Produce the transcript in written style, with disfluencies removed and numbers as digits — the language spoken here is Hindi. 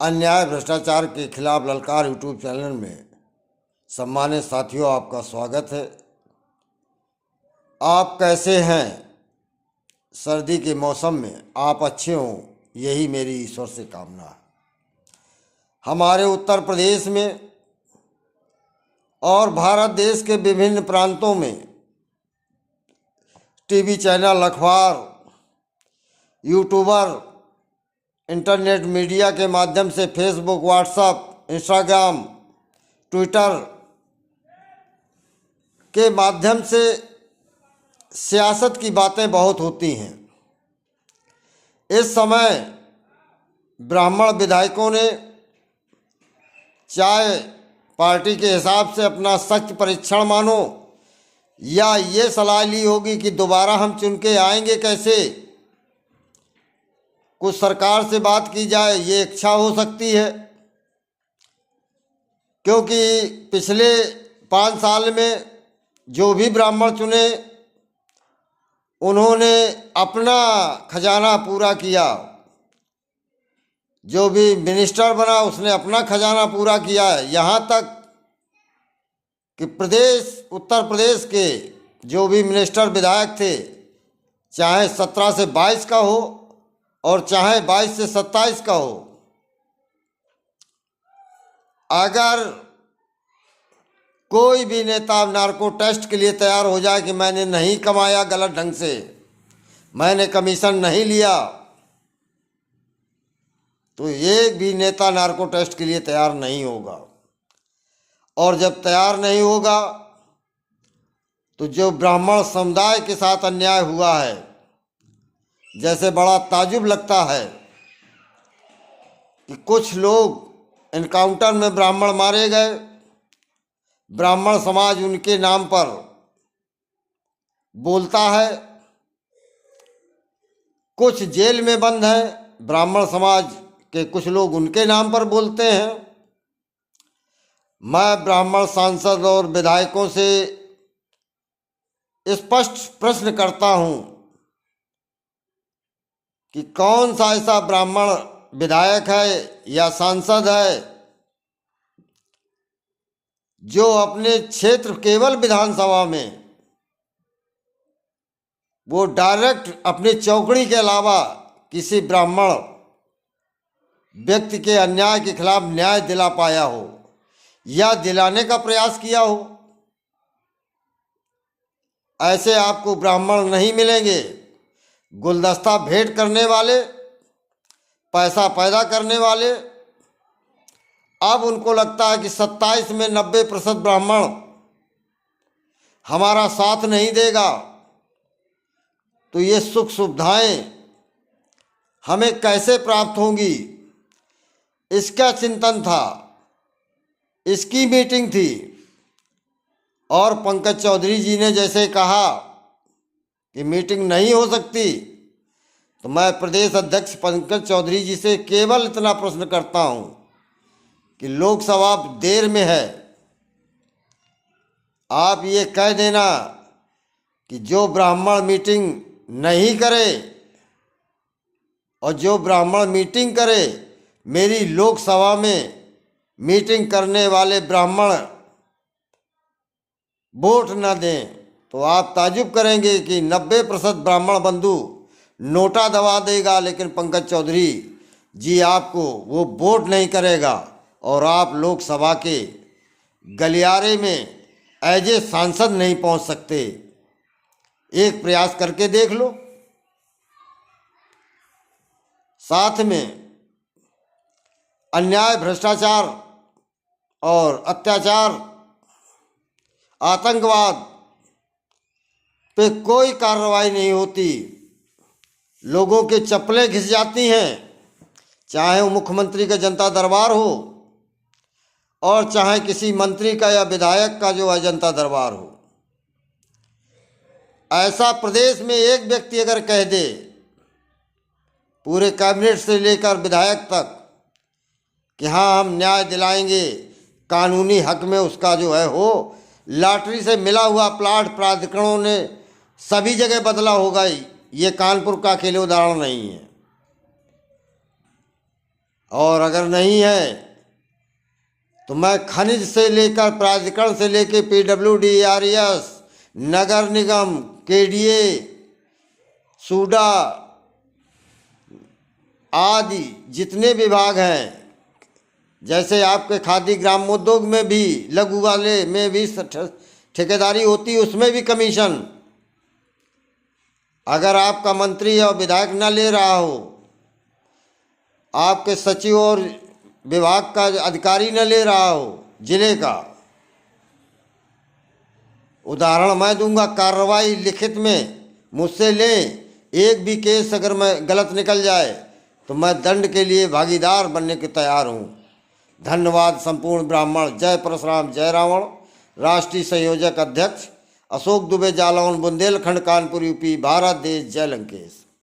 अन्याय भ्रष्टाचार के खिलाफ ललकार यूट्यूब चैनल में सम्मानित साथियों, आपका स्वागत है। आप कैसे हैं? सर्दी के मौसम में आप अच्छे हों, यही मेरी ईश्वर से कामना है। हमारे उत्तर प्रदेश में और भारत देश के विभिन्न प्रांतों में टीवी चैनल, अखबार, यूट्यूबर, इंटरनेट मीडिया के माध्यम से फेसबुक, व्हाट्सएप, इंस्टाग्राम, ट्विटर के माध्यम से सियासत की बातें बहुत होती हैं। इस समय ब्राह्मण विधायकों ने चाहे पार्टी के हिसाब से अपना सख्त परीक्षण मानो या ये सलाह ली होगी कि दोबारा हम चुन के आएंगे कैसे, कुछ सरकार से बात की जाए, ये इच्छा हो सकती है। क्योंकि पिछले 5 साल में जो भी ब्राह्मण चुने उन्होंने अपना खजाना पूरा किया, जो भी मिनिस्टर बना उसने अपना खजाना पूरा किया है। यहाँ तक कि उत्तर प्रदेश के जो भी मिनिस्टर, विधायक थे, चाहे 17 से 22 का हो और चाहे 22 से 27 का हो, अगर कोई भी नेता नार्को टेस्ट के लिए तैयार हो जाए कि मैंने नहीं कमाया गलत ढंग से, मैंने कमीशन नहीं लिया, तो एक भी नेता नार्को टेस्ट के लिए तैयार नहीं होगा। और जब तैयार नहीं होगा तो जो ब्राह्मण समुदाय के साथ अन्याय हुआ है, जैसे बड़ा ताजुब लगता है कि कुछ लोग एनकाउंटर में ब्राह्मण मारे गए, ब्राह्मण समाज उनके नाम पर बोलता है, कुछ जेल में बंद है, ब्राह्मण समाज के कुछ लोग उनके नाम पर बोलते हैं। मैं ब्राह्मण सांसद और विधायकों से स्पष्ट प्रश्न करता हूं कि कौन सा ऐसा ब्राह्मण विधायक है या सांसद है जो अपने क्षेत्र केवल विधानसभा में वो डायरेक्ट अपनी चौकड़ी के अलावा किसी ब्राह्मण व्यक्ति के अन्याय के खिलाफ न्याय दिला पाया हो या दिलाने का प्रयास किया हो। ऐसे आपको ब्राह्मण नहीं मिलेंगे। गुलदस्ता भेंट करने वाले, पैसा पैदा करने वाले, अब उनको लगता है कि 27 में 90% ब्राह्मण हमारा साथ नहीं देगा, तो ये सुख सुविधाएं हमें कैसे प्राप्त होंगी, इसका चिंतन था, इसकी मीटिंग थी। और पंकज चौधरी जी ने जैसे कहा कि मीटिंग नहीं हो सकती, तो मैं प्रदेश अध्यक्ष पंकज चौधरी जी से केवल इतना प्रश्न करता हूं कि लोकसभा देर में है, आप ये कह देना कि जो ब्राह्मण मीटिंग नहीं करे और जो ब्राह्मण मीटिंग करे, मेरी लोकसभा में मीटिंग करने वाले ब्राह्मण वोट न दें, तो आप ताजुब करेंगे कि 90% ब्राह्मण बंधु नोटा दबा देगा, लेकिन पंकज चौधरी जी आपको वो वोट नहीं करेगा और आप लोकसभा के गलियारे में एज ए सांसद नहीं पहुंच सकते। एक प्रयास करके देख लो। साथ में अन्याय, भ्रष्टाचार और अत्याचार, आतंकवाद पे कोई कार्रवाई नहीं होती, लोगों के चप्पलें घिस जाती हैं, चाहे वो मुख्यमंत्री का जनता दरबार हो और चाहे किसी मंत्री का या विधायक का जो है जनता दरबार हो। ऐसा प्रदेश में एक व्यक्ति अगर कह दे, पूरे कैबिनेट से लेकर विधायक तक, कि हाँ हम न्याय दिलाएंगे, कानूनी हक में उसका जो है हो, लॉटरी से मिला हुआ प्लाट प्राधिकरणों ने सभी जगह बदला होगा, ये कानपुर का अकेले उदाहरण नहीं है। और अगर नहीं है तो मैं खनिज से लेकर प्राधिकरण से लेकर PWD, नगर निगम, KDA, सूडा आदि जितने विभाग हैं, जैसे आपके खादी ग्रामोद्योग में भी, लघु वाले में भी ठेकेदारी होती है, उसमें भी कमीशन अगर आपका मंत्री और विधायक न ले रहा हो, आपके सचिव और विभाग का अधिकारी न ले रहा हो जिले का, उदाहरण मैं दूंगा, कार्रवाई लिखित में मुझसे लें, एक भी केस अगर मैं गलत निकल जाए तो मैं दंड के लिए भागीदार बनने के तैयार हूँ। धन्यवाद। संपूर्ण ब्राह्मण। जय परशुराम जय रावण। राष्ट्रीय संयोजक अध्यक्ष अशोक दुबे, जालौन, बुंदेलखंड, कानपुर, UP, भारत देश। जय लंकेश।